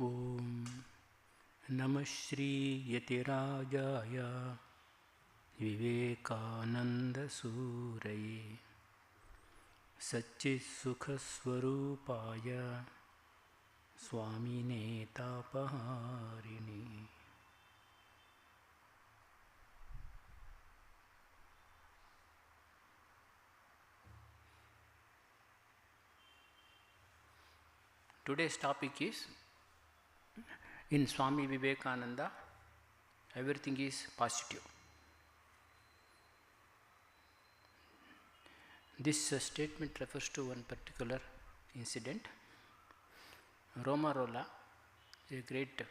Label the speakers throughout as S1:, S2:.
S1: Om Namah Shri Yatirajaya Vivekananda Suraye Satchit Swarupaya Swami Nityasthanandaji. Today's topic is, in Swami Vivekananda, everything is positive. This statement refers to one particular incident. Romarola, a great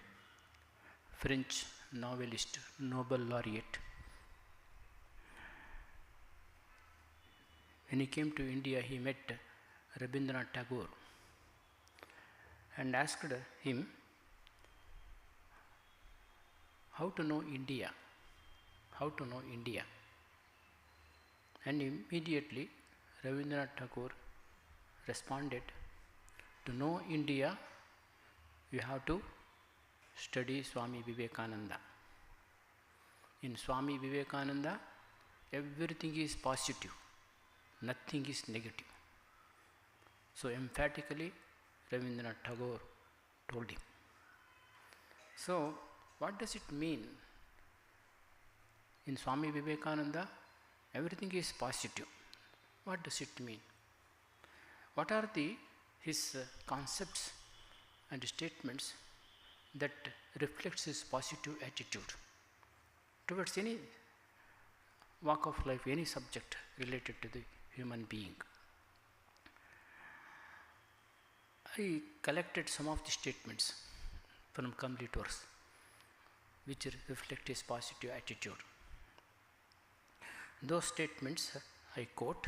S1: French novelist, Nobel laureate, when he came to India, he met Rabindranath Tagore and asked him how to know India, and immediately Rabindranath Tagore responded, to know India you have to study Swami Vivekananda. In Swami Vivekananda everything is positive, nothing is negative. So emphatically Rabindranath Tagore told him. So what does it mean? In Swami Vivekananda everything is positive. What does it mean? What are his concepts and statements that reflects his positive attitude towards any walk of life, any subject related to the human being? I collected some of the statements from complete works which reflect his positive attitude. Those statements I quote.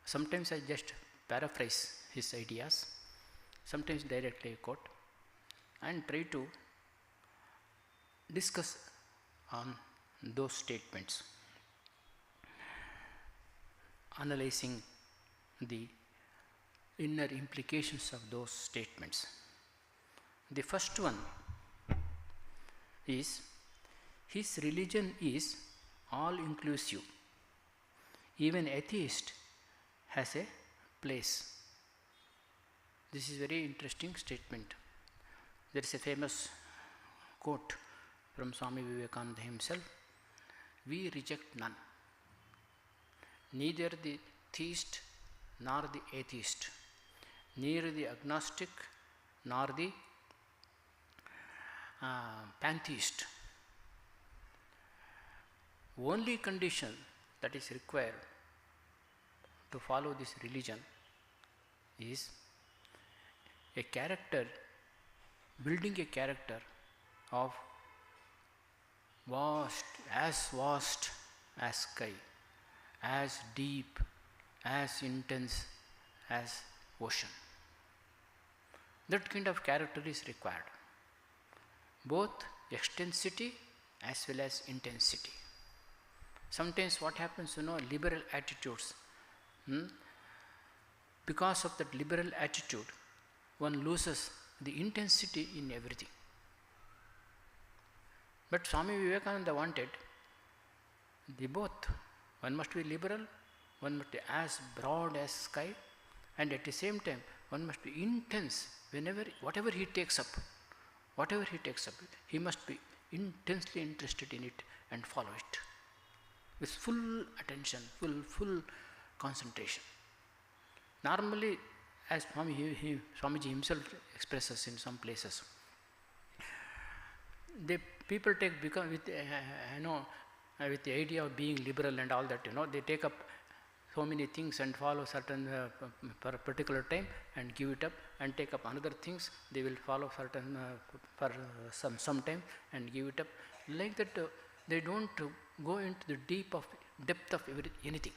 S1: Sometimes I just paraphrase his ideas, sometimes directly I quote, and try to discuss on those statements, analyzing the inner implications of those statements. The first one is, his religion is all inclusive. Even atheist has a place. This is very interesting statement. There is a famous quote from Swami Vivekananda himself: we reject none, neither the theist nor the atheist, neither the agnostic nor the pantheist. Only condition that is required to follow this religion is a character, building a character of vast as sky, as deep, as intense as ocean. That kind of character is required, both extensity as well as intensity. Sometimes what happens, liberal attitudes, because of that liberal attitude one loses the intensity in everything. But Swami Vivekananda wanted the both. One must be liberal, one must be as broad as sky, and at the same time one must be intense. Whatever he takes up, he must be intensely interested in it and follow it with full attention, full concentration. Normally, as Swamiji himself expresses in some places, the people take with the idea of being liberal and all that, they take up so many things and follow certain for a particular time and give it up, and take up another things, they will follow certain for some time and give it up. Like that, they don't go into the depth of anything.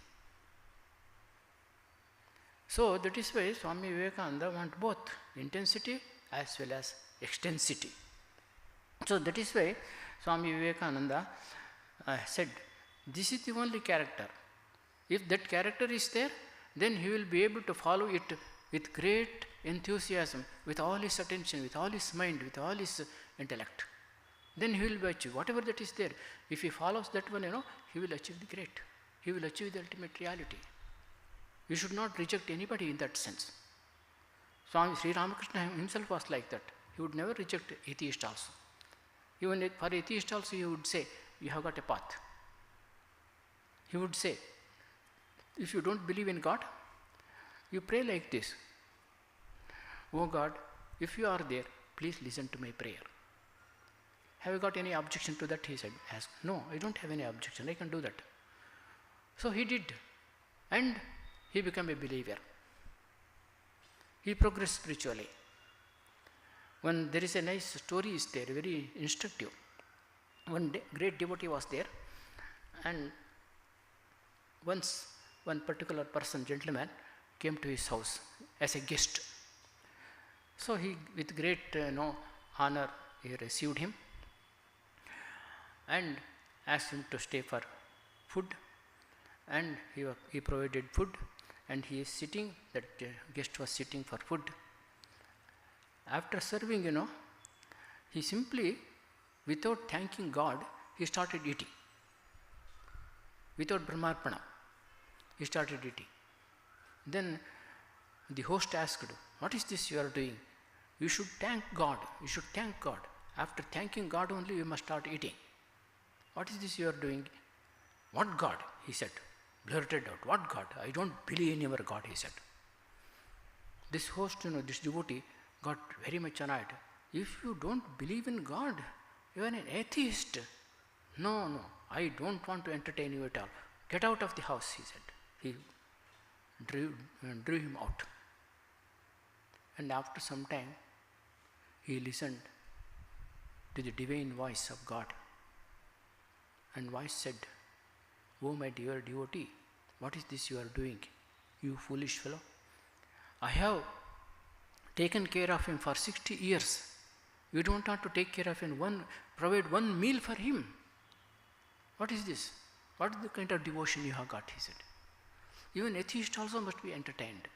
S1: So that is why Swami Vivekananda want both intensity as well as extensity. So that is why Swami Vivekananda said, this is the only character. If that character is there, then he will be able to follow it with great enthusiasm, with all his attention, with all his mind, with all his intellect. Then he will achieve whatever that is there. If he follows that one, he will achieve the great. He will achieve the ultimate reality. We should not reject anybody in that sense. Swami Sri Ramakrishna himself was like that. He would never reject atheist also. Even for atheist also he would say, you have got a path. He would say, if you don't believe in God, you pray like this. Oh God, if you are there, please listen to my prayer. Have you got any objection to that? He said, asked. No, I don't have any objection. I can do that. So he did. And he became a believer. He progressed spiritually. When there is a nice story is there, very instructive. One great devotee was there, and once one particular person, gentleman, came to his house as a guest. So he, with great honor, he received him and asked him to stay for food, and he provided food, and he is sitting, that guest was sitting for food. After serving, he simply, without thanking God, he started eating. Without Brahmarpana, he started eating. Then the host asked, what is this you are doing? You should thank God. You should thank God. After thanking God only, you must start eating. What is this you are doing? What God? He said. Blurted out. What God? I don't believe in your God, he said. This host, this devotee, got very much annoyed. If you don't believe in God, you are an atheist. No, I don't want to entertain you at all. Get out of the house, he said. He drew him out. And after some time, he listened to the divine voice of God. And voice said, oh my dear devotee, what is this you are doing, you foolish fellow? I have taken care of him for 60 years. You don't want to take care of him, provide one meal for him. What is this? What is the kind of devotion you have got, he said. Even atheists also must be entertained.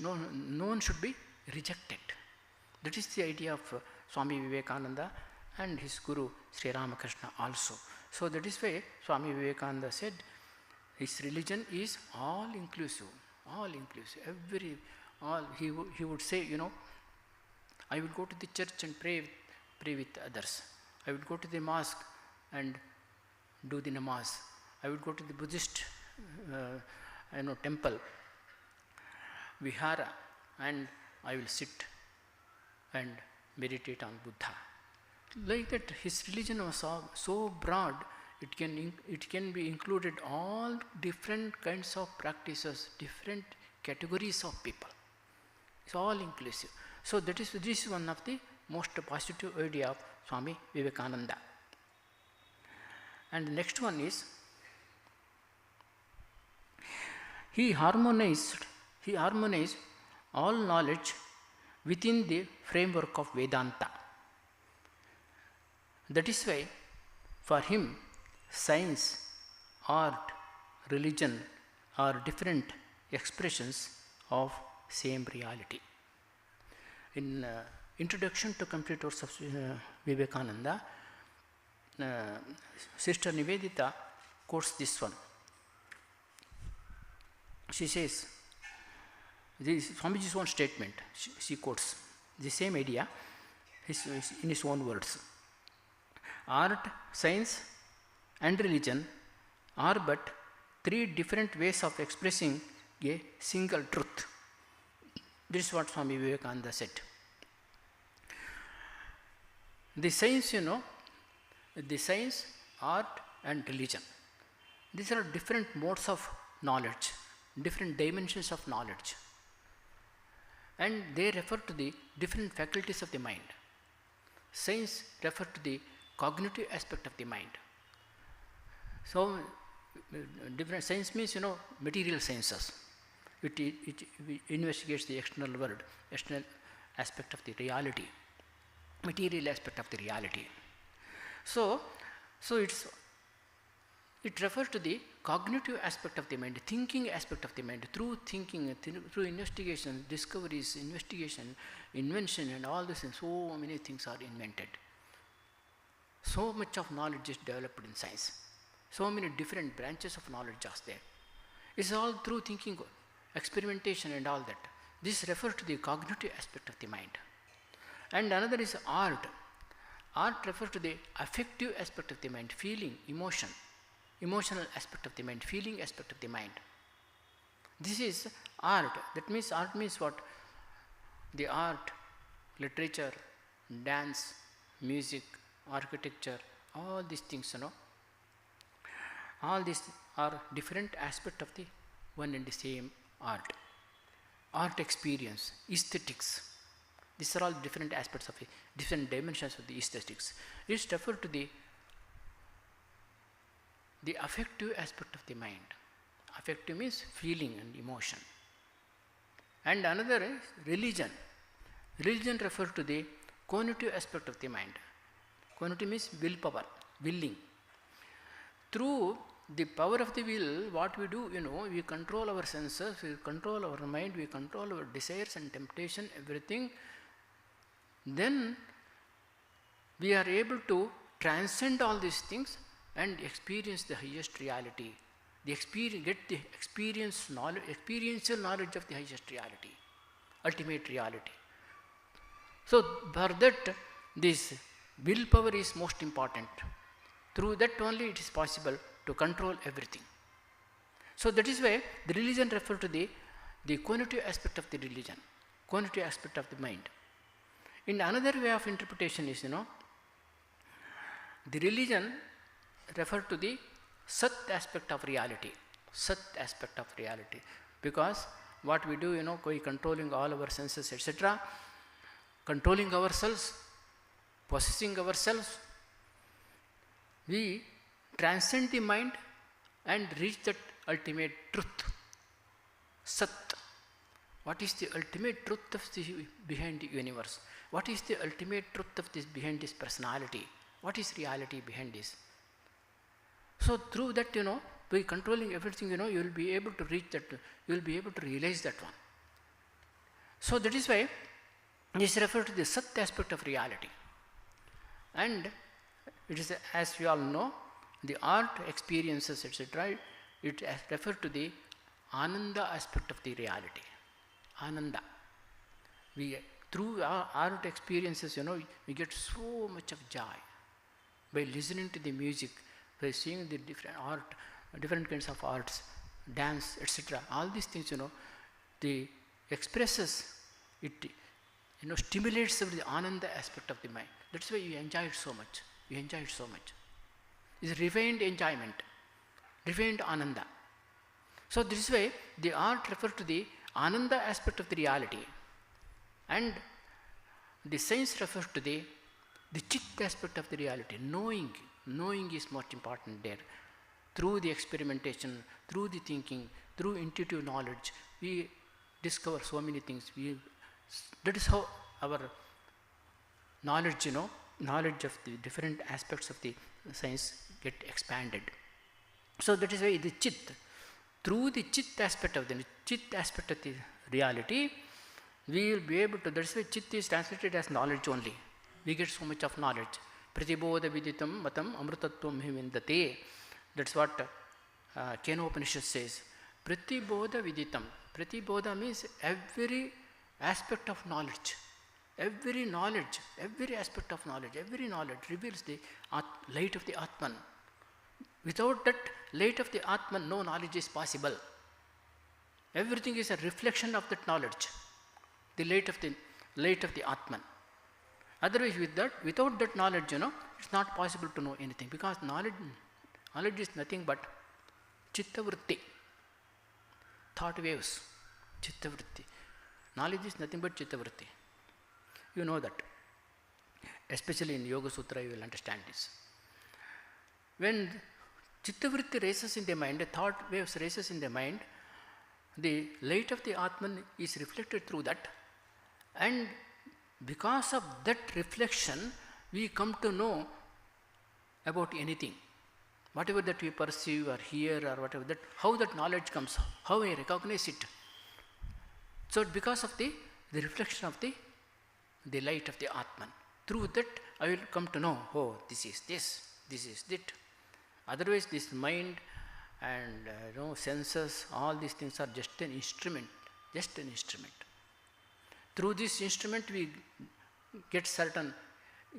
S1: No one should be rejected. That is the idea of Swami Vivekananda and his Guru Sri Ramakrishna also. So that is why Swami Vivekananda said his religion is all inclusive. All inclusive. He would say, I will go to the church and pray with others. I would go to the mosque and do the namaz. I would go to the Buddhist temple, vihara, and I will sit and meditate on Buddha. Like that, his religion was so broad, it can be included all different kinds of practices, different categories of people. It's all inclusive. So this is one of the most positive idea of Swami Vivekananda. And the next one is, he harmonized all knowledge within the framework of Vedanta. That is why for him science, art, religion are different expressions of same reality. In Introduction to Complete Works of Vivekananda, Sister Nivedita quotes this one. She says, this is Swamiji's own statement, she quotes the same idea in his own words. Art, science and religion are but three different ways of expressing a single truth. This is what Swami Vivekananda said. The science, art and religion, these are different modes of knowledge, different dimensions of knowledge, and they refer to the different faculties of the mind. Science refers to the cognitive aspect of the mind. So different science means material sciences. It investigates the external world, external aspect of the reality, material aspect of the reality. So it's It refers to the cognitive aspect of the mind, thinking aspect of the mind. Through thinking, through investigation, discoveries, investigation, invention and all this, and so many things are invented. So much of knowledge is developed in science. So many different branches of knowledge are there. It's all through thinking, experimentation and all that. This refers to the cognitive aspect of the mind. And another is art. Art refers to the affective aspect of the mind, feeling, emotion. Emotional aspect of the mind, feeling aspect of the mind. This is art. That means art means what? The art, literature, dance, music, architecture, all these things, all these are different aspects of the one and the same art. Art experience, aesthetics. These are all different aspects of the different dimensions of the aesthetics. It refers to the affective aspect of the mind. Affective means feeling and emotion. And another is religion. Religion refers to the cognitive aspect of the mind. Cognitive means willpower, willing. Through the power of the will, what we do, we control our senses, we control our mind, we control our desires and temptation, everything. Then we are able to transcend all these things and experience the highest reality. Get the experiential knowledge of the highest reality, ultimate reality. So for that, this willpower is most important. Through that only it is possible to control everything. So that is why the religion refers to the cognitive aspect of the religion, cognitive aspect of the mind. In another way of interpretation is, the religion refers to the Sat aspect of reality, Sat aspect of reality. Because what we do, by controlling all our senses, etc., controlling ourselves, possessing ourselves, we transcend the mind and reach that ultimate truth, Sat. What is the ultimate truth of behind the universe? What is the ultimate truth of this behind this personality? What is reality behind this? So through that, by controlling everything, you will be able to reach that, you will be able to realize that one. So that is why this refers to the Sat aspect of reality. And it is, as we all know, the art experiences, etc., it refers to the Ananda aspect of the reality. Ananda. Through our art experiences, we get so much of joy by listening to the music, by seeing the different kinds of arts, dance, etc. All these things, the expresses, it stimulates the Ananda aspect of the mind. That's why you enjoy it so much. You enjoy it so much. It's refined enjoyment, refined Ananda. So this way, the art refers to the Ananda aspect of the reality, and the science refers to the Chit aspect of the reality. Knowing is most important there. Through the experimentation, through the thinking, through intuitive knowledge, we discover so many things. That is how our knowledge, knowledge of the different aspects of the science get expanded. So that is why the Chit, through the Chit aspect of the reality, we will be able to, that's why Chit is translated as knowledge only. We get so much of knowledge. Pratibodha viditam matam amrutatvam hivindate. That's what Kenopanishad says. Pratibodha viditam. Pratibodha means every aspect of knowledge. Every aspect of knowledge, every knowledge reveals the light of the Atman. Without that light of the Atman, no knowledge is possible. Everything is a reflection of that knowledge, the light of the Atman. Otherwise, without that knowledge, it's not possible to know anything, because knowledge is nothing but chitta vritti, thought waves, chitta vritti. Knowledge is nothing but chitta vritti. You know that. Especially in Yoga Sutra, you will understand this. When chitta vritti races in the mind, the thought waves races in the mind, the light of the Atman is reflected through that, and because of that reflection, we come to know about anything. Whatever that we perceive or hear or whatever, that how that knowledge comes, how I recognize it. So because of the reflection of the light of the Atman. Through that I will come to know, oh, this is that. Otherwise this mind and senses, all these things are just an instrument. Through this instrument we get certain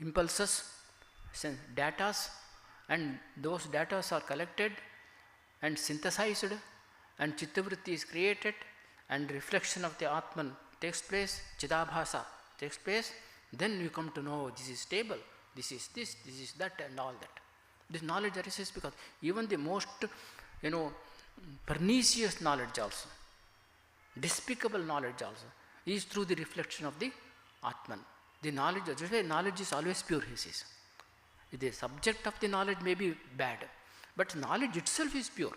S1: impulses, datas, and those datas are collected and synthesized, and chittavritti is created, and reflection of the Atman takes place, Chidabhasa takes place. Then you come to know this is stable, this is this is that, and all that. This knowledge arises because even the most pernicious knowledge also, despicable knowledge also, is through the reflection of the Atman. The knowledge, that's why knowledge is always pure, he says. The subject of the knowledge may be bad, but knowledge itself is pure.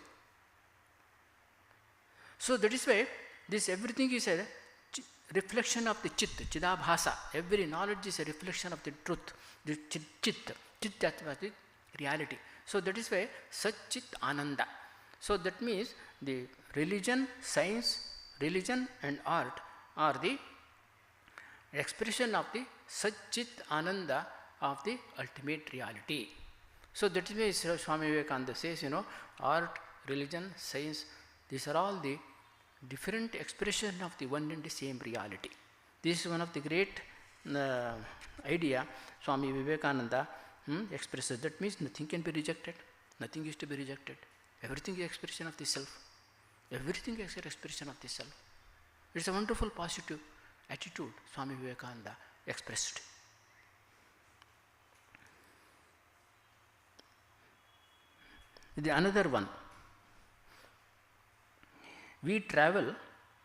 S1: So that is why this everything is a reflection of the chit, chidabhasa. Every knowledge is a reflection of the truth, the chit, that was the reality. So that is why such chit ananda. So that means the religion, science, religion and art are the expression of the such chit ananda of the ultimate reality. So that is why Swami Vivekananda says, art, religion, science, these are all the different expression of the one and the same reality. This is one of the great idea Swami Vivekananda expresses. That means nothing can be rejected, nothing is to be rejected. Everything is expression of the self. Everything is an expression of the self. It's a wonderful positive attitude Swami Vivekananda expressed. The another one, we travel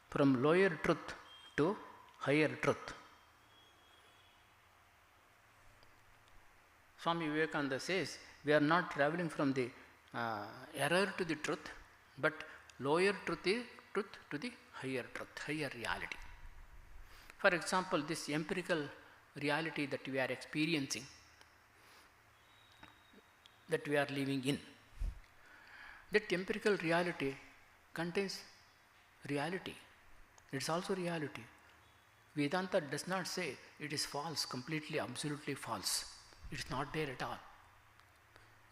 S1: from lower truth to higher truth. Swami Vivekananda says we are not traveling from the error to the truth, but lower truth to the higher truth, higher reality. For example, this empirical reality that we are experiencing, that we are living in, that empirical reality contains reality. It's also reality. Vedanta does not say it is false, completely, absolutely false. It's not there at all.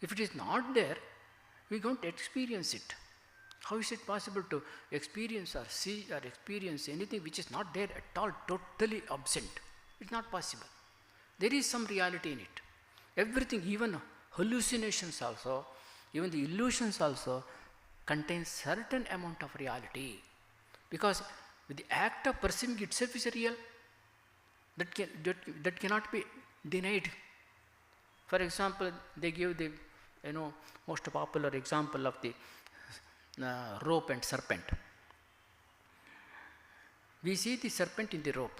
S1: If it is not there, we don't experience it. How is it possible to experience or see or experience anything which is not there at all, totally absent? It's not possible. There is some reality in it. Everything, even hallucinations also, even the illusions also contain certain amount of reality. Because the act of perceiving itself is real. That cannot be denied. For example, they give the most popular example of the rope and serpent. We see the serpent in the rope,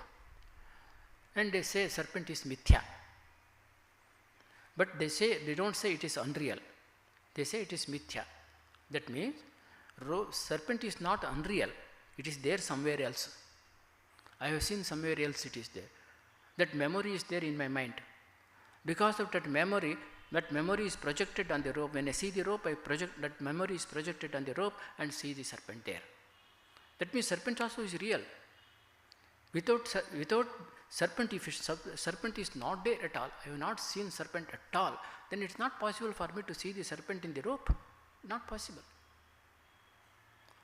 S1: and they say serpent is mithya. But they don't say it is unreal. They say it is mithya. That means serpent is not unreal. It is there somewhere else. I have seen somewhere else it is there. That memory is there in my mind. Because of that memory is projected on the rope. When I see the rope, that memory is projected on the rope and see the serpent there. That means serpent also is real. Without serpent, if serpent is not there at all, I have not seen serpent at all, then it's not possible for me to see the serpent in the rope. Not possible.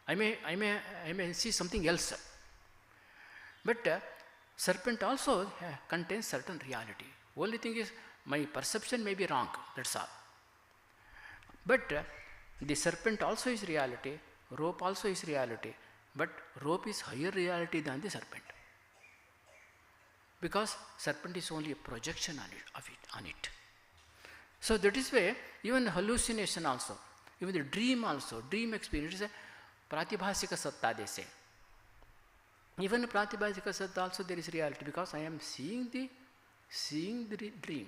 S1: I may see something else. But serpent also contains certain reality. Only thing is, my perception may be wrong, that's all. But the serpent also is reality, rope also is reality, but rope is higher reality than the serpent. Because serpent is only a projection on it. So that is why even hallucination also, even the dream also, dream experience is a pratibhasika satta, they say. Even pratibhasika satta also there is reality, because I am seeing the dream.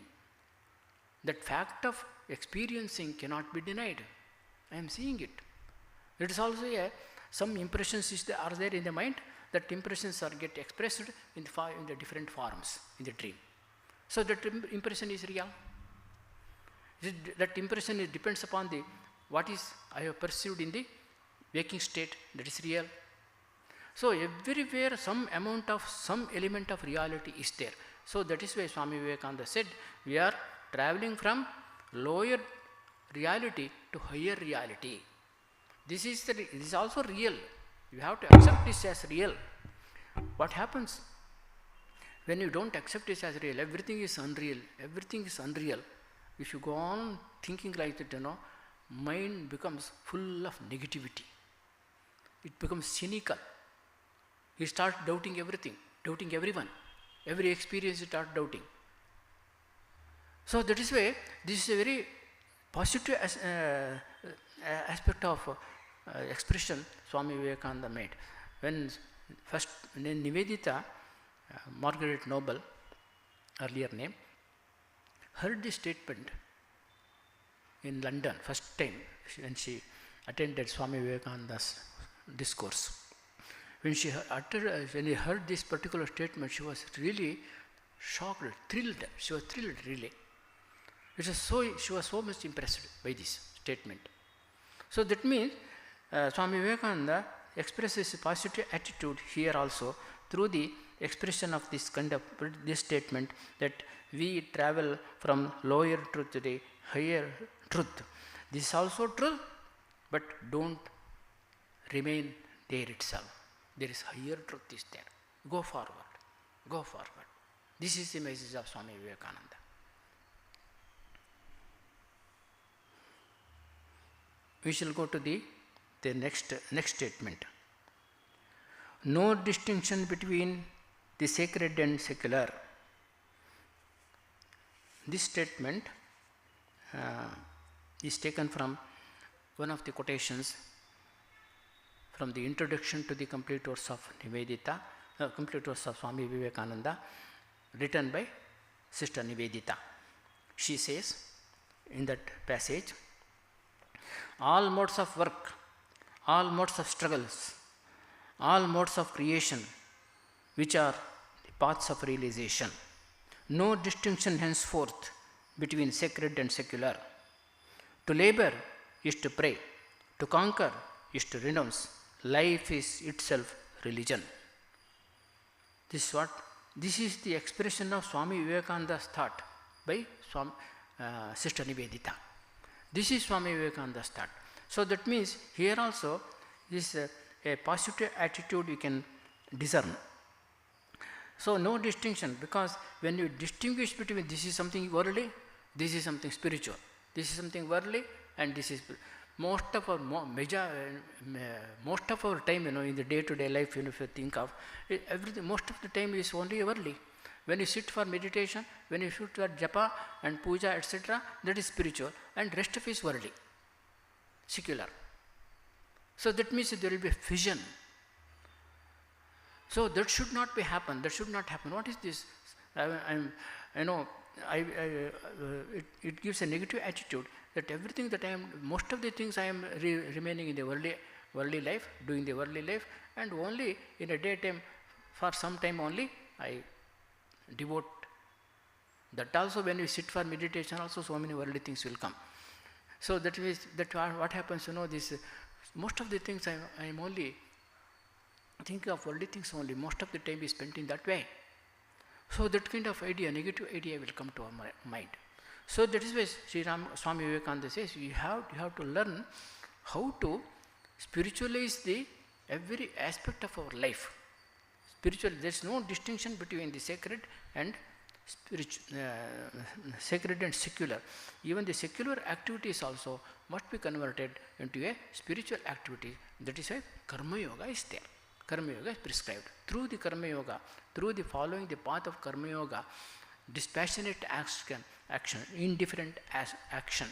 S1: That fact of experiencing cannot be denied. I am seeing it. It is also some impressions are there in the mind. That impressions get expressed in the different forms in the dream. So that impression is real. That impression depends upon the what is I have perceived in the waking state, that is real. So everywhere some element of reality is there. So that is why Swami Vivekananda said, we are traveling from lower reality to higher reality. This is also real. You have to accept this as real. What happens when you don't accept this as real? Everything is unreal. Everything is unreal. If you go on thinking like that, mind becomes full of negativity. It becomes cynical. You start doubting everything, doubting everyone. Every experience you start doubting. So that is why this is a very positive aspect of expression Swami Vivekananda made. When Nivedita, Margaret Noble, earlier name, heard this statement in London, first time when she attended Swami Vivekananda's discourse. When she heard this particular statement, she was really shocked, thrilled. She was thrilled, really. She was so much impressed by this statement. So that means Swami Vivekananda expresses a positive attitude here also through the expression of this kind of this statement, that we travel from lower truth to the higher truth. This is also true, but don't remain there itself. There is higher truth is there. Go forward. Go forward. This is the message of Swami Vivekananda. We shall go to the next statement. No distinction between the sacred and secular. This statement is taken from one of the quotations from the introduction to the complete works of Nivedita, complete works of Swami Vivekananda, written by Sister Nivedita. She says in that passage, all modes of work, all modes of struggles, all modes of creation, which are the paths of realization. No distinction henceforth between sacred and secular. To labor is to pray, to conquer is to renounce. Life is itself religion. This is the expression of Swami Vivekananda's thought by Sister Nivedita. This is Swami Vivekananda's thought. So that means here also is a positive attitude you can discern. So no distinction, because when you distinguish between this is something worldly, this is something spiritual, this is something worldly, and this is most of our time, in the day-to-day life, if you think of everything, most of the time is only worldly. When you sit for meditation, when you sit for japa and puja, etc., that is spiritual, and rest of it is worldly, secular. So that means there will be a fission. So that should not be happen. That should not happen. What is this? It gives a negative attitude that everything that I am, most of the things I am remaining in the worldly life, doing the worldly life, and only in a daytime, for some time only, I devote. That also when we sit for meditation, also so many worldly things will come. So that means that what happens, this most of the things I am only thinking of worldly things only. Most of the time is spent in that way. So that kind of idea, negative idea will come to our mind. So that is why Swami Vivekananda says you have to learn how to spiritualize every aspect of our life. Spiritual, there is no distinction between the sacred and sacred and secular. Even the secular activities also must be converted into a spiritual activity. That is why Karma Yoga is there. Karma Yoga is prescribed. Through the Karma Yoga, through the following the path of Karma Yoga, dispassionate action, indifferent action,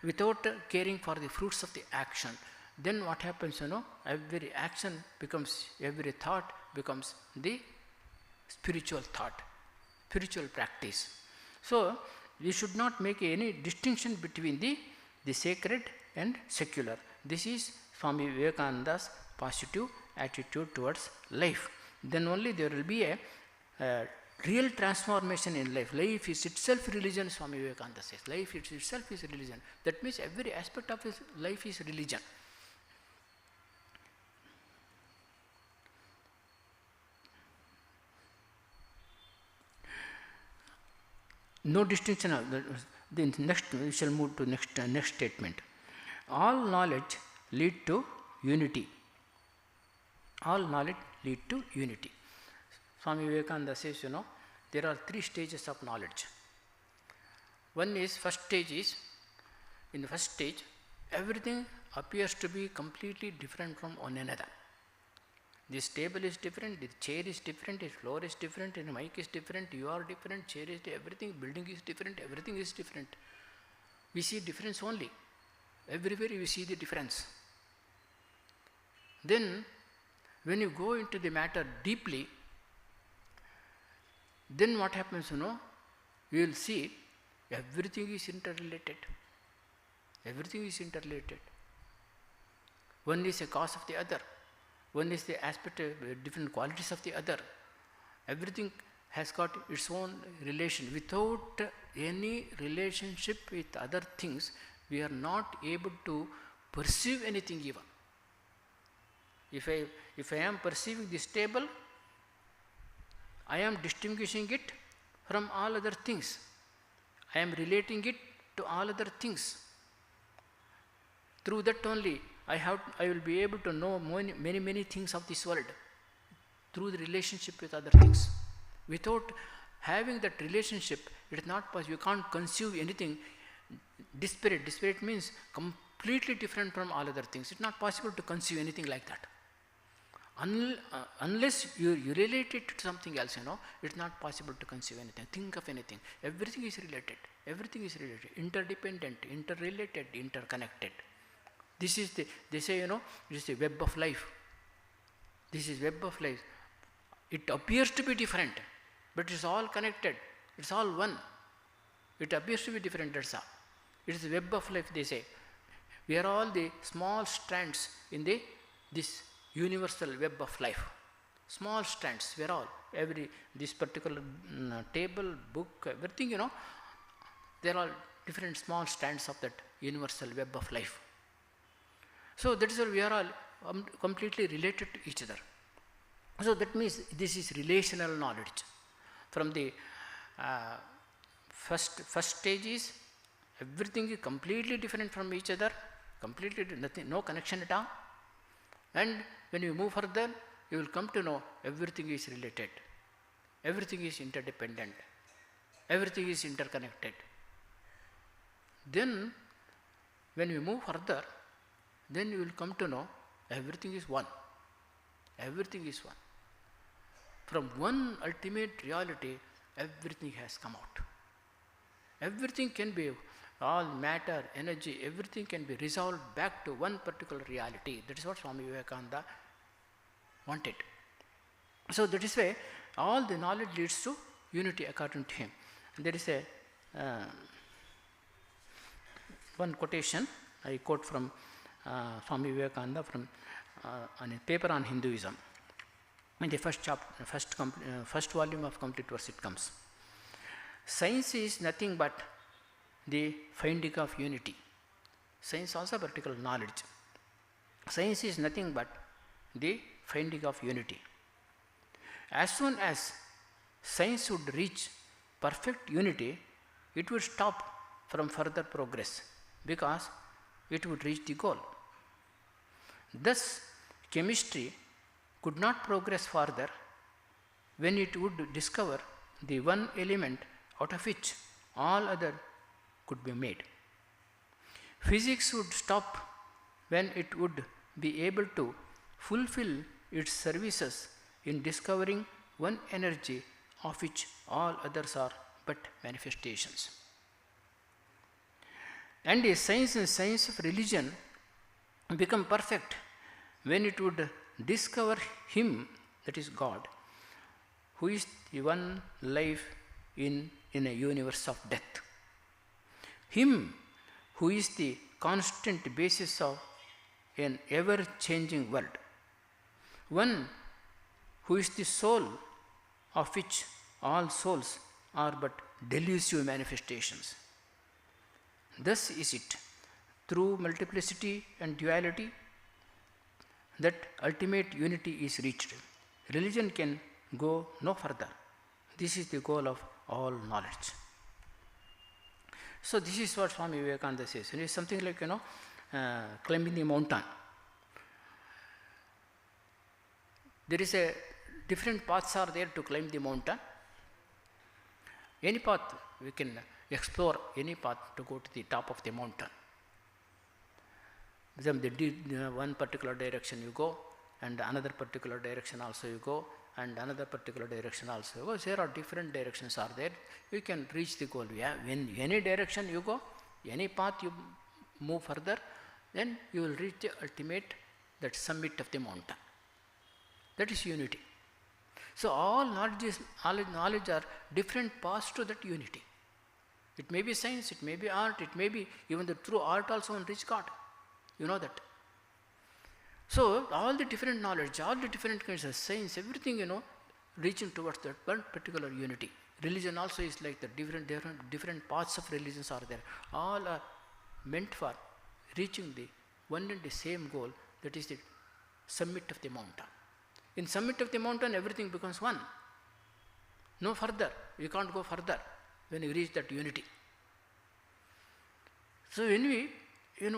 S1: without caring for the fruits of the action, then what happens, every action becomes, every thought becomes the spiritual thought, spiritual practice. So we should not make any distinction between the sacred and secular. This is Swami Vivekananda's positive attitude towards life. Then only there will be a real transformation in life. Life is itself religion, Swami Vivekananda says. Life itself is religion. That means every aspect of his life is religion. No distinction of the next. We shall move to next statement. All knowledge lead to unity. All knowledge lead to unity. Swami Vivekananda says, there are 3 stages of knowledge. One is, first stage is, in the first stage, everything appears to be completely different from one another. This table is different, this chair is different, this floor is different, the mic is different, you are different, chair is everything, building is different, everything is different. We see difference only. Everywhere we see the difference. Then, when you go into the matter deeply, then what happens, you will see everything is interrelated. Everything is interrelated. One is a cause of the other. One is the aspect of different qualities of the other. Everything has got its own relation. Without any relationship with other things, we are not able to perceive anything even. If I am perceiving this table, I am distinguishing it from all other things. I am relating it to all other things. Through that only, I will be able to know many things of this world through the relationship with other things. Without having that relationship, it is not possible. You can't conceive anything disparate. Disparate means completely different from all other things. It's not possible to conceive anything like that. Unless you relate it to something else, it's not possible to conceive anything, think of anything. Everything is related. Everything is related, interdependent, interrelated, interconnected. This is they say, this is the web of life. This is web of life. It appears to be different, but it's all connected. It's all one. It appears to be different, that's all. It is the web of life, they say. We are all the small strands in this universal web of life. Small strands, we are all. This particular table, book, everything, they are all different small strands of that universal web of life. So that is why we are all completely related to each other. So that means this is relational knowledge. From the first stage is, everything is completely different from each other, completely nothing, no connection at all. And when you move further, you will come to know everything is related, everything is interdependent, everything is interconnected. Then, when we move further, then you will come to know everything is one. Everything is one. From one ultimate reality, everything has come out. Everything can be, all matter, energy, everything can be resolved back to one particular reality. That is what Swami Vivekananda wanted. So that is why all the knowledge leads to unity according to him. There is a one quotation I quote from Swami Vivekananda from on a paper on Hinduism. In the first volume of Complete Verse it comes. Science is nothing but the finding of unity. Science also particular knowledge. Science is nothing but the finding of unity. As soon as science would reach perfect unity, it would stop from further progress because it would reach the goal. Thus, chemistry could not progress further when it would discover the one element out of which all other could be made. Physics would stop when it would be able to fulfill its services in discovering one energy of which all others are but manifestations. And a science of religion become perfect when it would discover Him, that is God, who is the one life in a universe of death. Him who is the constant basis of an ever-changing world. One who is the soul of which all souls are but delusive manifestations. Thus is it, through multiplicity and duality, that ultimate unity is reached. Religion can go no further. This is the goal of all knowledge. So this is what Swami Vivekananda says. It is something like, climbing the mountain. There is a different paths are there to climb the mountain. Any path we can explore, any path to go to the top of the mountain. One particular direction you go, and another particular direction also you go, and another particular direction also you go. There are different directions are there. You can reach the goal. When any direction you go, any path you move further, then you will reach the ultimate, that summit of the mountain. That is unity. So all knowledge are different paths to that unity. It may be science, it may be art, it may be even through art also one reach God. You know that. So all the different knowledge, all the different kinds of science, everything, reaching towards that one particular unity. Religion also is like the different paths of religions are there. All are meant for reaching the one and the same goal, that is the summit of the mountain. In summit of the mountain, everything becomes one. No further. You can't go further when you reach that unity. So when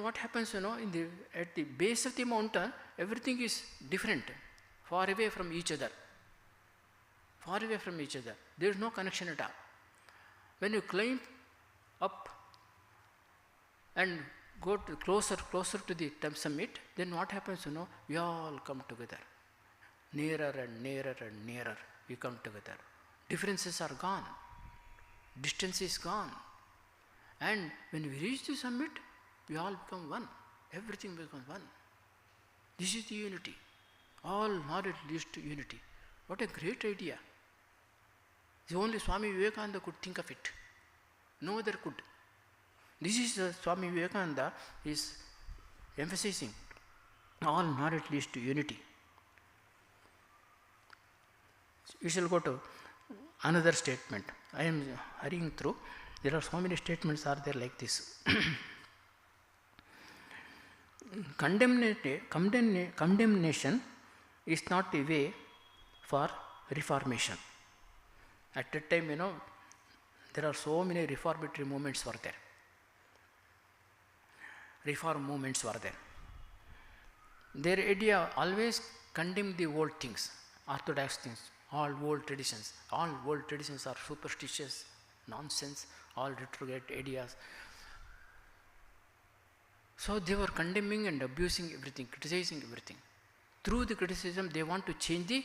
S1: what happens, at the base of the mountain, everything is different, far away from each other. Far away from each other. There is no connection at all. When you climb up and go closer to the summit, then what happens, we all come together. Nearer and nearer and nearer, we come together. Differences are gone. Distance is gone. And when we reach the summit, we all become one. Everything becomes one. This is the unity. All knowledge leads to unity. What a great idea. The only Swami Vivekananda could think of it. No other could. This is Swami Vivekananda is emphasizing. All knowledge leads to unity. We shall go to another statement. I am hurrying through. There are so many statements are there like this. Condemnation is not a way for reformation. At that time, there are so many reformatory movements were there. Reform movements were there. Their idea always condemn the old things, orthodox things, all old traditions. All old traditions are superstitious, nonsense, all retrograde ideas. So they were condemning and abusing everything, criticizing everything. Through the criticism, they want to change the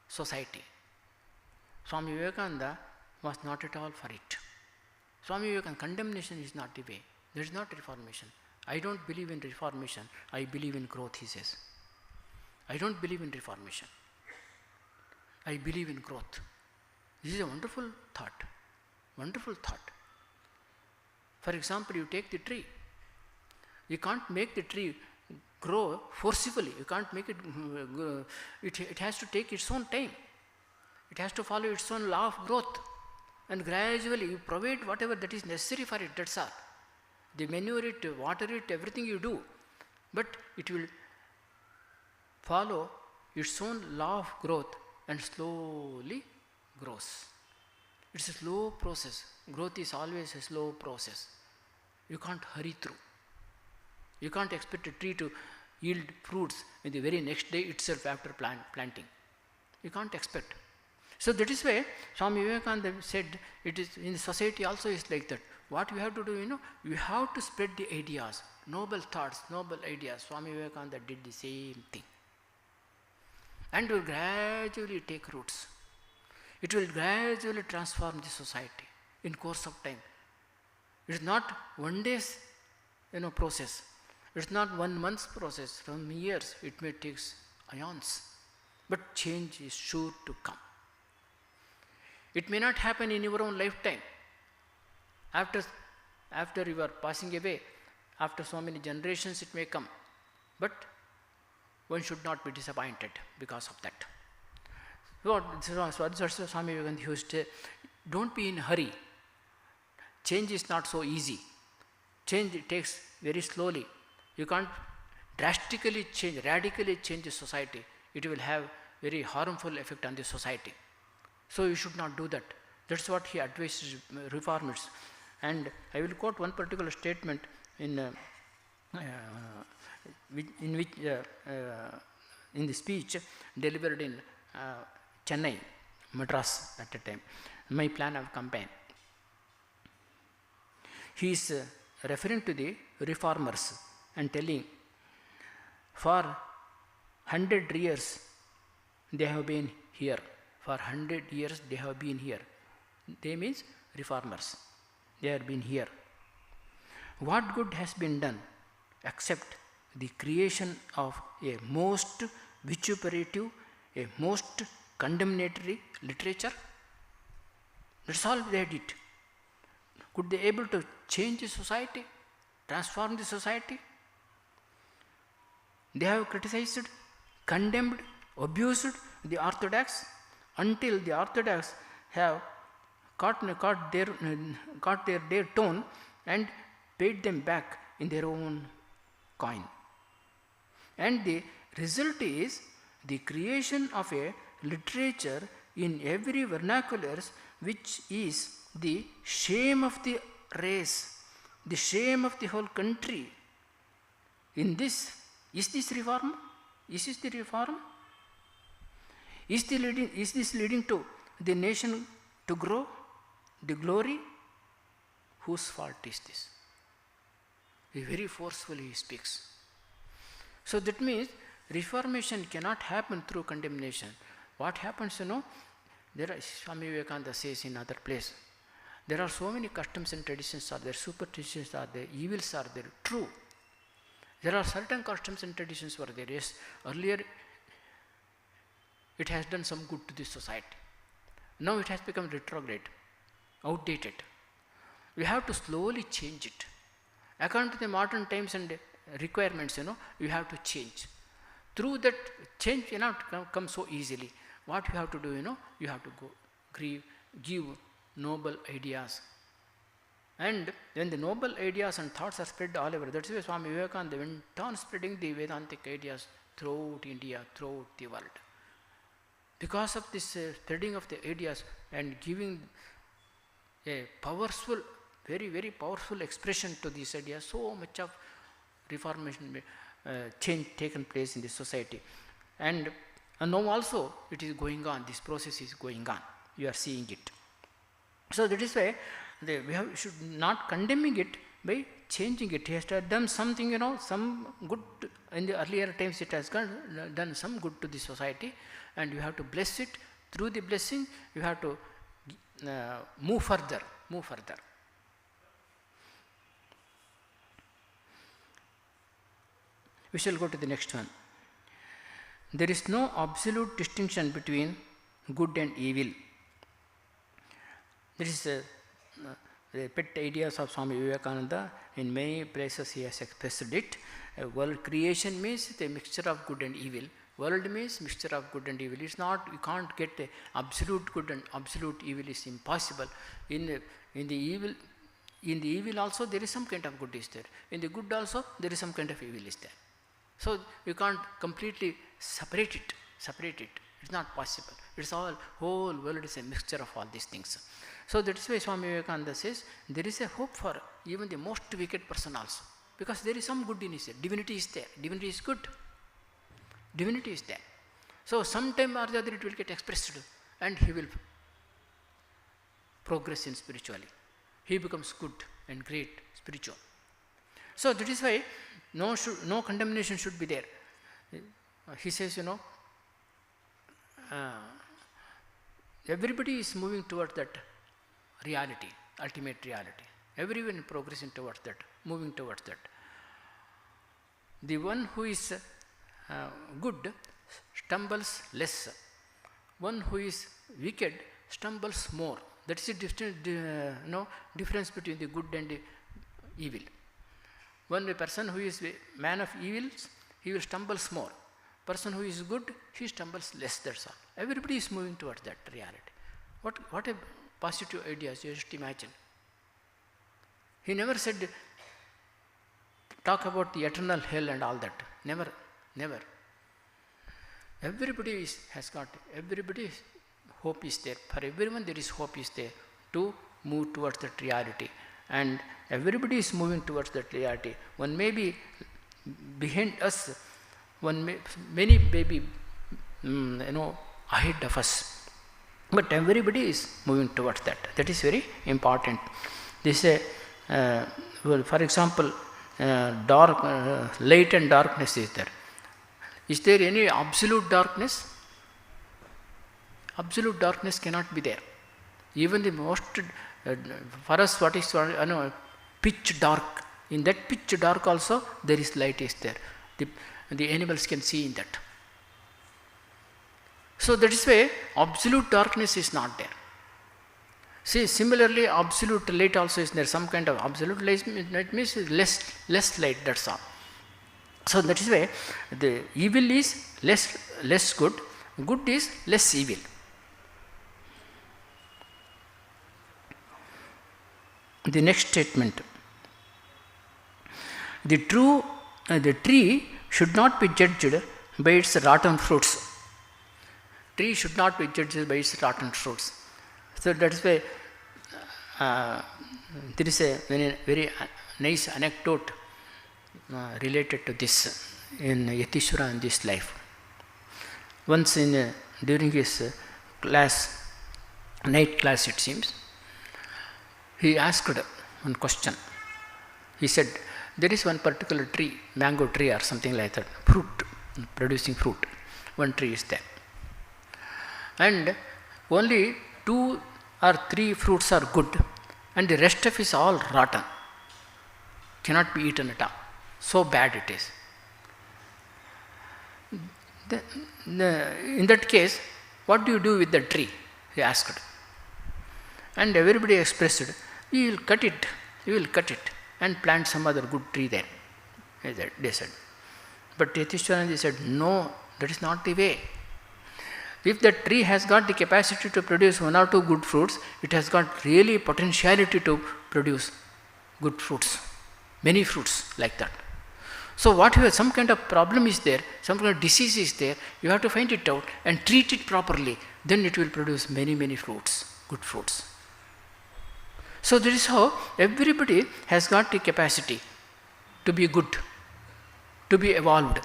S1: society. Swami Vivekananda was not at all for it. Swami Vivekananda, condemnation is not the way. There is not reformation. I don't believe in reformation. I believe in growth, he says. I don't believe in reformation. I believe in growth. This is a wonderful thought. Wonderful thought. For example, you take the tree. You can't make the tree grow forcibly. You can't make it, it has to take its own time. It has to follow its own law of growth. And gradually you provide whatever that is necessary for it, that's all. The manure it, water it, everything you do. But it will follow its own law of growth and slowly grows. It's a slow process. Growth is always a slow process. You can't hurry through. You can't expect a tree to yield fruits in the very next day itself after planting. You can't expect. So that is why Swami Vivekananda said it is in society also is like that. What we have to do, we have to spread the ideas, noble thoughts, noble ideas. Swami Vivekananda did the same thing. And will gradually take roots. It will gradually transform the society in course of time. It is not one day's process. It's not 1 month's process. From years, it may take eons. But change is sure to come. It may not happen in your own lifetime. After you are passing away, after so many generations it may come. But one should not be disappointed because of that. Swami Vivekananda used to say, don't be in a hurry. Change is not so easy. Change takes very slowly. You can't drastically change, radically change the society. It will have very harmful effect on the society. So you should not do that. That's what he advises reformers. And I will quote one particular statement in the speech delivered in Chennai, Madras at the time, my plan of campaign. He is referring to the reformers and telling, for 100 years they have been here. For 100 years they have been here. They means reformers. They have been here. What good has been done except the creation of a most vituperative, a most condemnatory literature? That's all they did. Could they able to change the society, transform the society? They have criticized, condemned, abused the orthodox until the orthodox have caught their tone and paid them back in their own coin. And the result is the creation of a literature in every vernacular which is the shame of the race, the shame of the whole country. In this, is this reform? Is this the reform? Is this leading to the nation to grow, the glory? Whose fault is this? Very forcefully he speaks. So that means reformation cannot happen through condemnation. What happens, there are, Swami Vivekananda says in other place, there are so many customs and traditions are there, superstitions are there, evils are there, true. There are certain customs and traditions were there, yes, earlier it has done some good to the society. Now it has become retrograde, outdated. We have to slowly change it. According to the modern times and requirements, you have to change. Through that change cannot come so easily. What you have to do, you have to give noble ideas. And when the noble ideas and thoughts are spread all over, that's why Swami Vivekananda went on spreading the Vedantic ideas throughout India, throughout the world. Because of this spreading of the ideas and giving a powerful, very, very powerful expression to these ideas, so much of reformation change taken place in the society. And now also it is going on, this process is going on, you are seeing it. So that is why we should not condemning it by changing it. He has done something, some good. In the earlier times it has done some good to the society, and you have to bless it. Through the blessing you have to move further. We shall go to the next one. There is no absolute distinction between good and evil. This is the pet ideas of Swami Vivekananda. In many places he has expressed it. World creation means the mixture of good and evil. World means mixture of good and evil. It's not, you can't get absolute good and absolute evil is impossible. In the evil also there is some kind of good is there. In the good also there is some kind of evil is there. So you can't completely separate it. It's not possible. It's all, whole world is a mixture of all these things. So that is why Swami Vivekananda says there is a hope for even the most wicked person also. Because there is some good in his. Divinity is there. Divinity is good. Divinity is there. So sometime or the other it will get expressed and he will progress in spiritually. He becomes good and great spiritual. So that is why no condemnation should be there. He says, everybody is moving towards that reality, ultimate reality. Everyone progressing towards that, moving towards that. The one who is good stumbles less. One who is wicked stumbles more. That is the difference between the good and the evil. One person who is a man of evils, he will stumble more. Person who is good, he stumbles less, that's all. Everybody is moving towards that reality. What a positive idea, you just imagine. He never said, talk about the eternal hell and all that. Never, never. Everybody has got, everybody's hope is there. For everyone there is hope is there to move towards that reality. And everybody is moving towards that reality. One may be behind us, many may be, ahead of us. But everybody is moving towards that. That is very important. This is for example, light and darkness is there. Is there any absolute darkness? Absolute darkness cannot be there. Even the most, for us what is pitch dark, in that pitch dark also there is light is there. The animals can see in that. So that is why absolute darkness is not there. See, similarly absolute light also is there. Some kind of absolute light means less light, that's all. So that is why the evil is less good, good is less evil. The next statement. The tree should not be judged by its rotten fruits. Tree should not be judged by its rotten fruits. So that is why there is a very nice anecdote related to this in Yatishvara in this life. Once during his class, night class it seems, he asked one question. He said, there is one particular tree, mango tree or something like that, fruit, producing fruit. One tree is there. And only 2 or 3 fruits are good and the rest of it is all rotten. Cannot be eaten at all. So bad it is. In that case, what do you do with the tree? He asked. And everybody expressed, we will cut it and plant some other good tree there. They said. But Yatishvaranji said, no, that is not the way. If the tree has got the capacity to produce 1 or 2 good fruits, it has got really potentiality to produce good fruits, many fruits like that. So whatever, some kind of problem is there, some kind of disease is there, you have to find it out and treat it properly, then it will produce many fruits, good fruits. So that is how everybody has got the capacity to be good, to be evolved.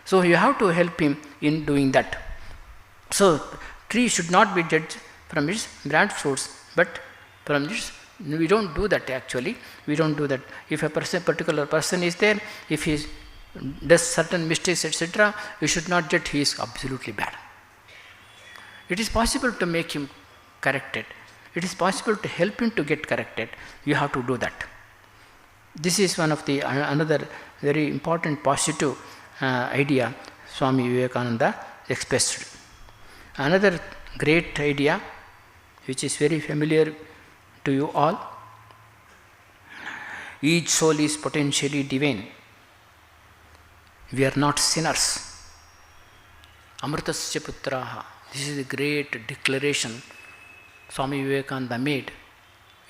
S1: So you have to help him in doing that. So tree should not be judged from its branch fruits, but from its, we don't do that actually, we don't do that. If a particular person is there, if he does certain mistakes etc., you should not judge he is absolutely bad. It is possible to make him corrected. It is possible to help him to get corrected. You have to do that. This is one of the another very important positive idea Swami Vivekananda expressed. Another great idea which is very familiar to you all. Each soul is potentially divine. We are not sinners. Amritasya putraha. This is a great declaration Swami Vivekananda made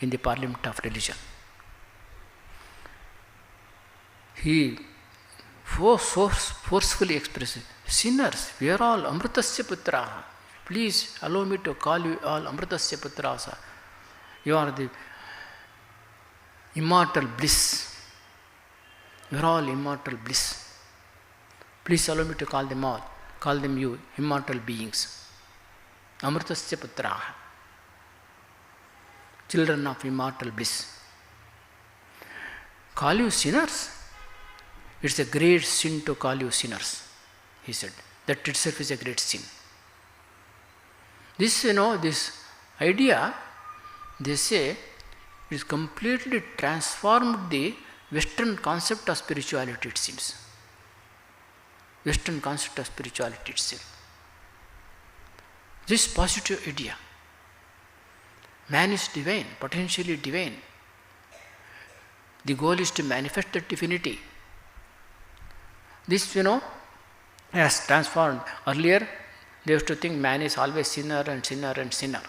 S1: in the Parliament of Religion. He so forcefully expressed, sinners, we are all Amritasya putraha. Please allow me to call you all Amritasya putrasa. You are the immortal bliss. You are all immortal bliss. Please allow me to call them all, call them you, immortal beings. Amritasya putraha. Children of immortal bliss. Call you sinners? It's a great sin to call you sinners, he said. That itself is a great sin. This, this idea, they say, is completely transformed the Western concept of spirituality, it seems. Western concept of spirituality itself. This positive idea. Man is divine, potentially divine. The goal is to manifest the divinity. This, has transformed. Earlier, they used to think man is always sinner and sinner and sinner.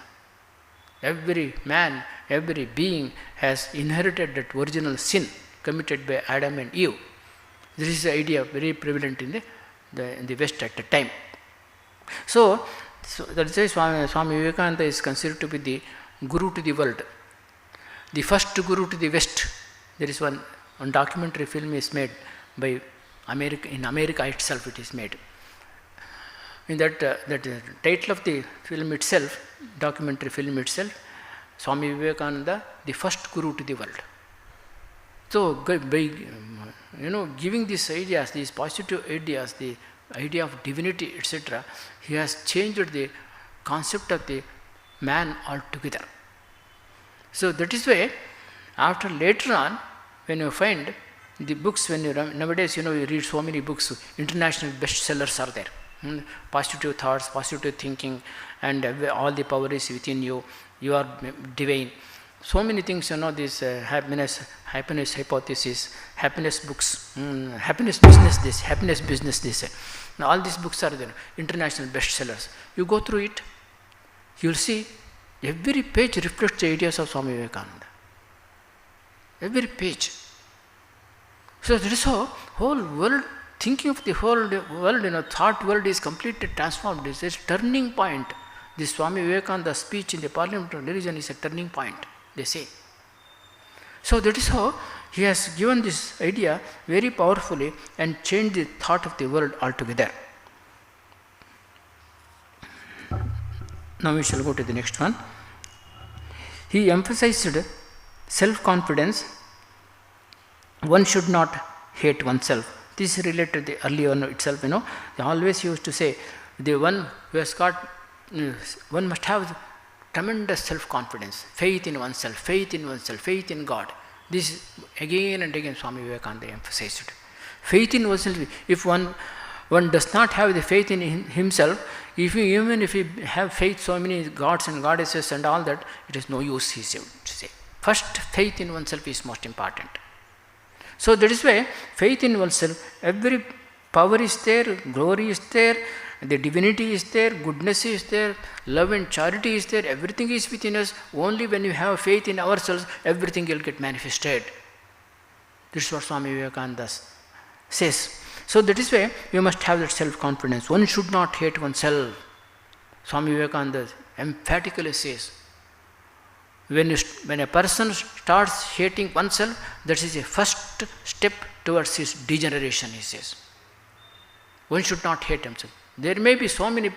S1: Every man, every being has inherited that original sin committed by Adam and Eve. This is the idea very prevalent in the West at the time. So that's why Swami Vivekananda is considered to be the Guru to the world. The first Guru to the West. There is one documentary film is made by America. In America itself it is made. In that title of the film itself, documentary film itself, Swami Vivekananda, the first Guru to the world. So by giving these ideas, these positive ideas, the idea of divinity, etc., he has changed the concept of the man altogether. So that is why, after later on, when you find the books, nowadays you read so many books, international bestsellers are there. Positive thoughts, positive thinking, and all the power is within you. You are divine. So many things, this happiness hypothesis, happiness books, happiness business this. Now all these books are there, international bestsellers. You go through it, you will see every page reflects the ideas of Swami Vivekananda. Every page. So there is a whole world, thinking of the whole world, thought world is completely transformed. This is a turning point. This Swami Vivekananda speech in the Parliament of Religion is a turning point, they say. So that is how he has given this idea very powerfully and changed the thought of the world altogether. Now we shall go to the next one. He emphasized self-confidence. One should not hate oneself. This is related to the earlier one itself, They always used to say, the one who has got, one must have tremendous self-confidence, faith in oneself, faith in God. This again and again Swami Vivekananda emphasized. Faith in oneself. If one does not have the faith in himself, even if he have faith, so many gods and goddesses and all that, it is no use, he said to say. First, faith in oneself is most important. So that is why faith in oneself, every power is there, glory is there, the divinity is there, goodness is there, love and charity is there, everything is within us. Only when you have faith in ourselves, everything will get manifested. This is what Swami Vivekananda says. So that is why you must have that self-confidence. One should not hate oneself. Swami Vivekananda emphatically says, when a person starts hating oneself, that is a first step towards his degeneration, he says. One should not hate himself. There may be so many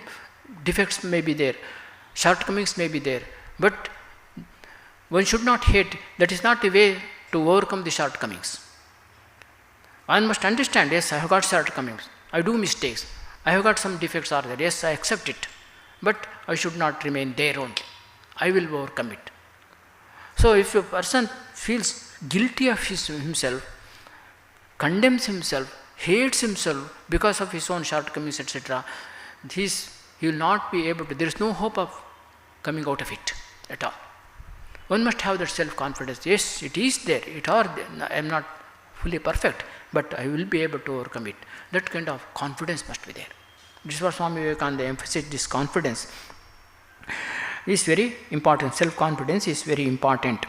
S1: defects may be there, shortcomings may be there, but one should not hate. That is not a way to overcome the shortcomings. One must understand, yes, I have got shortcomings, I do mistakes, I have got some defects are there, yes, I accept it, but I should not remain there only. I will overcome it. So if a person feels guilty of himself, condemns himself, hates himself because of his own shortcomings, etc., he will not be able to, there is no hope of coming out of it at all. One must have that self-confidence. Yes, it is there, I am not fully perfect, but I will be able to overcome it. That kind of confidence must be there. This is what Swami Vivekananda emphasized, this confidence is very important. Self-confidence is very important.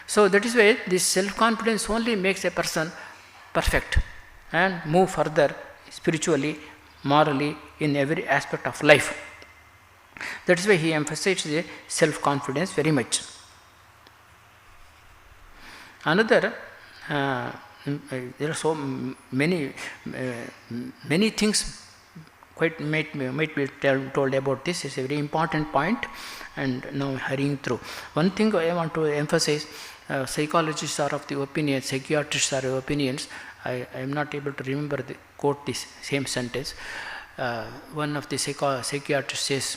S1: So that is why this self-confidence only makes a person perfect and move further spiritually, morally, in every aspect of life. That is why he emphasized the self-confidence very much. Another, there are so many things quite might be told about this. It's a very important point, and now hurrying through. One thing I want to emphasize, psychologists are of the opinion, psychiatrists are of opinions, I am not able to remember quote this same sentence. One of the psychiatrists says,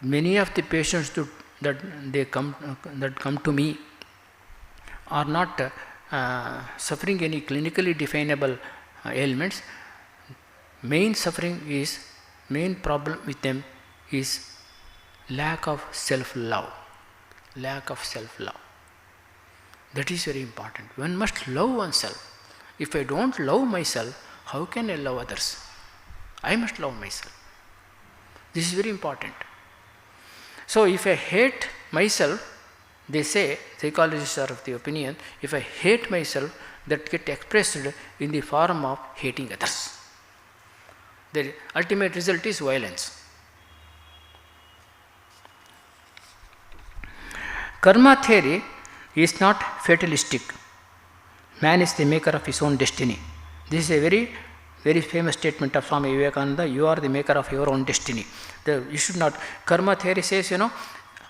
S1: many of the patients that come to me are not suffering any clinically definable ailments. Main problem with them is lack of self-love. That is very important. One must love oneself. If I don't love myself, how can I love others? I must love myself. This is very important. So if I hate myself, they say, psychologists are of the opinion, if I hate myself, that gets expressed in the form of hating others. The ultimate result is violence. Karma theory is not fatalistic. Man is the maker of his own destiny. This is a very, very famous statement of Swami Vivekananda. You are the maker of your own destiny. You should not. Karma theory says,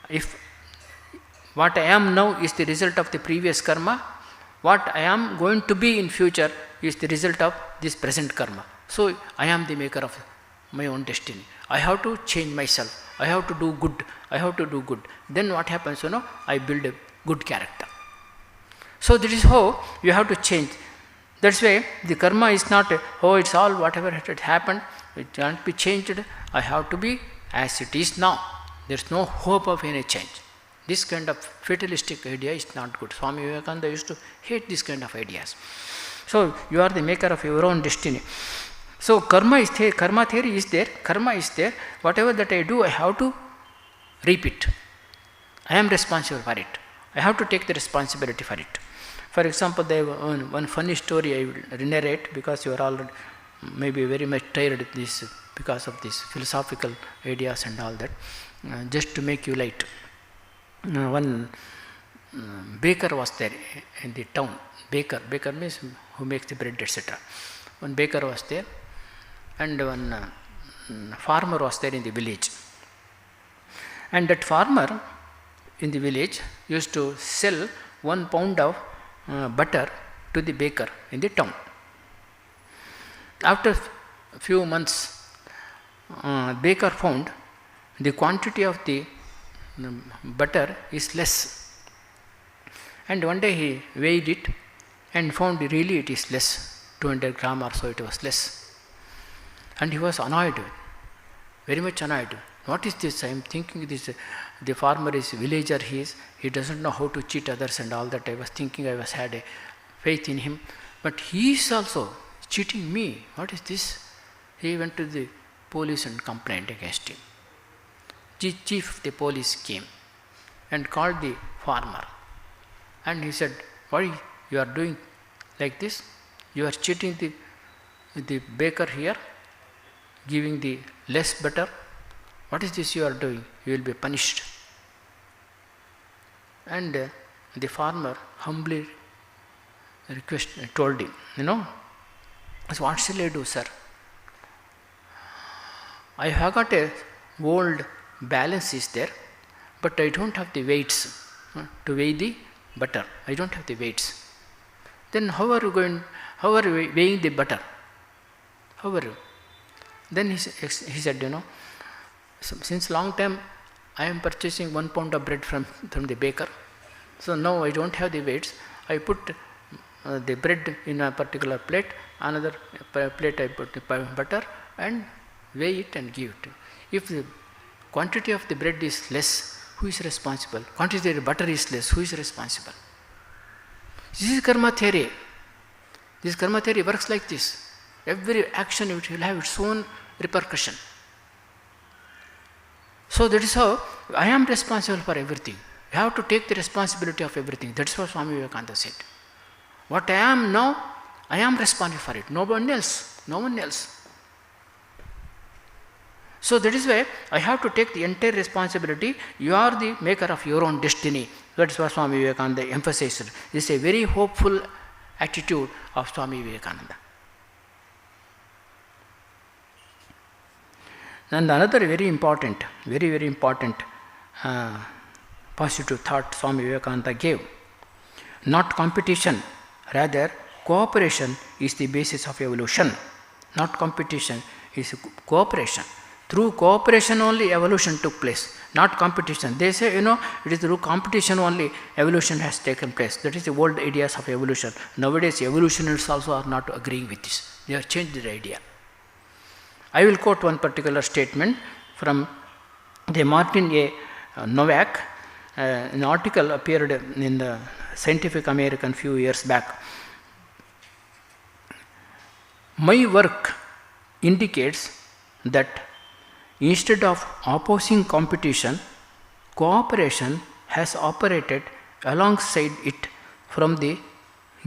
S1: if what I am now is the result of the previous karma, what I am going to be in future is the result of this present karma. So I am the maker of my own destiny. I have to change myself. I have to do good. I have to do good. Then what happens, I build a good character. So that is how you have to change. That's why the karma is not, it's all whatever had happened, it can't be changed. I have to be as it is now. There is no hope of any change. This kind of fatalistic idea is not good. Swami Vivekananda used to hate this kind of ideas. So you are the maker of your own destiny. So karma is there, karma theory is there, karma is there. Whatever that I do, I have to reap it. I am responsible for it. I have to take the responsibility for it. For example, there one funny story I will narrate, because you are all maybe very much tired of this because of these philosophical ideas and all that. Just to make you light. One baker was there in the town. Baker means who makes the bread, etc. One baker was there, and one farmer was there in the village. And that farmer in the village used to sell 1 pound of butter to the baker in the town. After a few months, baker found the quantity of the butter is less. And one day he weighed it and found really it is less, 200 gram or so it was less. And he was annoyed, very much annoyed. What is this? I am thinking this, the farmer is villager, he doesn't know how to cheat others and all that. I was thinking, I had a faith in him, but he is also cheating me. What is this? He went to the police and complained against him. Chief of the police came and called the farmer, and he said, why you are doing like this? You are cheating the baker here, giving the less butter. What is this you are doing? You will be punished. And the farmer humbly told him, so what shall I do, sir? I have got a old balance is there, but I don't have the weights to weigh the butter. I don't have the weights. Then how are you weighing the butter? How are you? Then he said, since long time I am purchasing 1 pound of bread from the baker. So now I don't have the weights. I put the bread in a particular plate, another plate I put the butter and weigh it and give it. If the quantity of the bread is less, who is responsible? Quantity of the butter is less, who is responsible? This is karma theory. This karma theory works like this. Every action it will have its own repercussion. So that is how I am responsible for everything. You have to take the responsibility of everything. That's what Swami Vivekananda said. What I am now, I am responsible for it. No one else. No one else. So that is why I have to take the entire responsibility. You are the maker of your own destiny. That is what Swami Vivekananda emphasized. This is a very hopeful attitude of Swami Vivekananda. And another very important positive thought Swami Vivekananda gave. Not competition, rather cooperation is the basis of evolution. Not competition, is cooperation. Through cooperation only evolution took place, not competition. They say, it is through competition only evolution has taken place. That is the old ideas of evolution. Nowadays evolutionists also are not agreeing with this. They have changed their idea. I will quote one particular statement from the Martin A. Novak. An article appeared in the Scientific American few years back. My work indicates that instead of opposing competition, cooperation has operated alongside it from the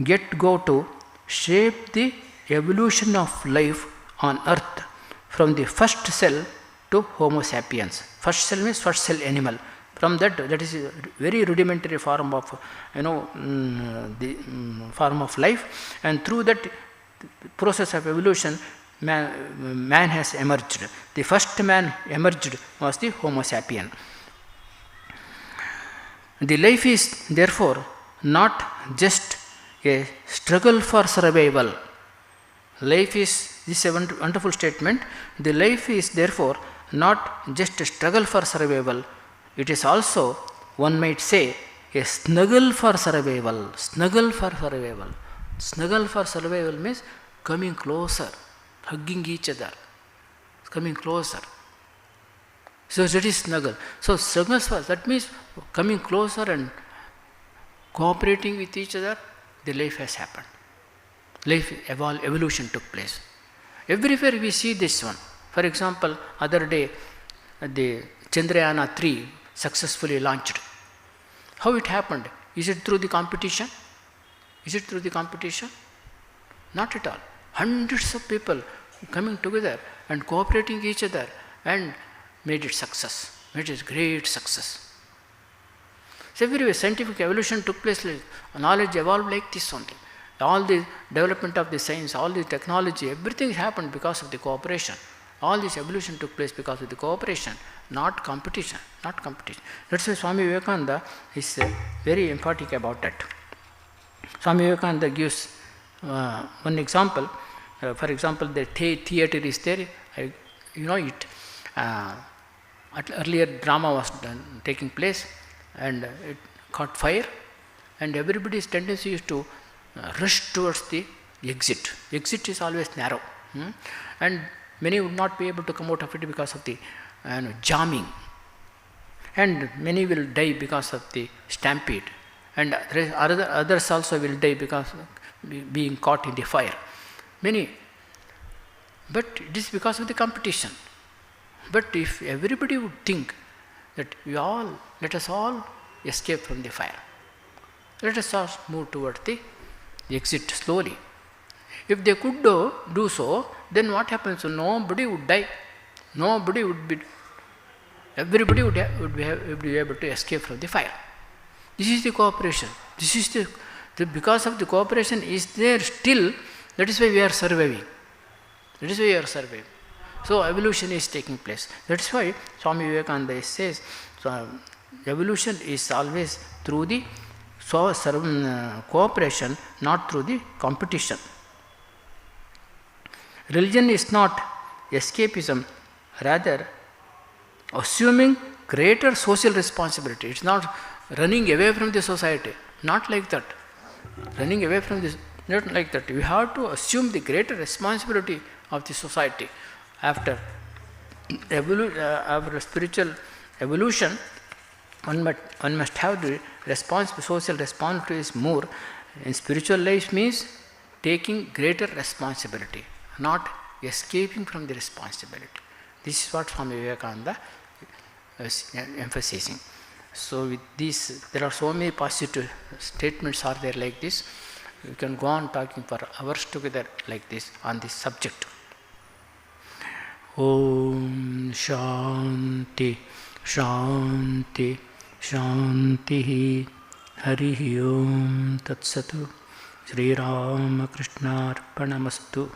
S1: get-go to shape the evolution of life on earth from the first cell to Homo sapiens. First cell means first cell animal. From that is a very rudimentary form of form of life, and through that process of evolution, man has emerged. The first man emerged was the Homo sapien. The life is therefore not just a struggle for survival. Life is, this is a wonderful statement. The life is therefore not just a struggle for survival. It is also, one might say, a snuggle for survival. Snuggle for survival. Snuggle for survival means coming closer, hugging each other, coming closer. So that is snuggle. So snuggle for, that means coming closer and cooperating with each other, the life has happened. Life evolution took place. Everywhere we see this one. For example, other day, the Chandrayana 3 successfully launched. How it happened? Is it through the competition? Is it through the competition? Not at all. Hundreds of people coming together and cooperating each other and made it success, made it great success. So everywhere scientific evolution took place, knowledge evolved like this only. All the development of the science, all the technology, everything happened because of the cooperation. All this evolution took place because of the cooperation, not competition, not competition. That's why Swami Vivekananda is very emphatic about that. Swami Vivekananda gives one example. For example, the theatre is there, you know it. Earlier drama was taking place and it caught fire, and everybody's tendency is to rush towards the exit. Exit is always narrow, and many would not be able to come out of it because of the jamming, and many will die because of the stampede, and others also will die because of being caught in the fire. Many, but it is because of the competition. But if everybody would think that let us all escape from the fire, let us all move towards the exit slowly. If they could do so, then what happens? Nobody would die. Nobody would be. Everybody would be able to escape from the fire. This is the cooperation. This is the because of the cooperation is there still. That is why we are surviving. That is why we are surviving. So evolution is taking place. That is why Swami Vivekananda says, evolution is always through the cooperation, not through the competition. Religion is not escapism, rather assuming greater social responsibility. It's not running away from the society, not like that. Running away from this, not like that. We have to assume the greater responsibility of the society. After our spiritual evolution, one must have the social responsibility is more. In spiritual life means taking greater responsibility, not escaping from the responsibility. This is what Swami Vivekananda is emphasizing. So with this, there are so many positive statements are there like this. You can go on talking for hours together like this on this subject. Om Shanti Shanti Shanti Hari Om Tat Satu Sri Rama Krishna Arpanamastu.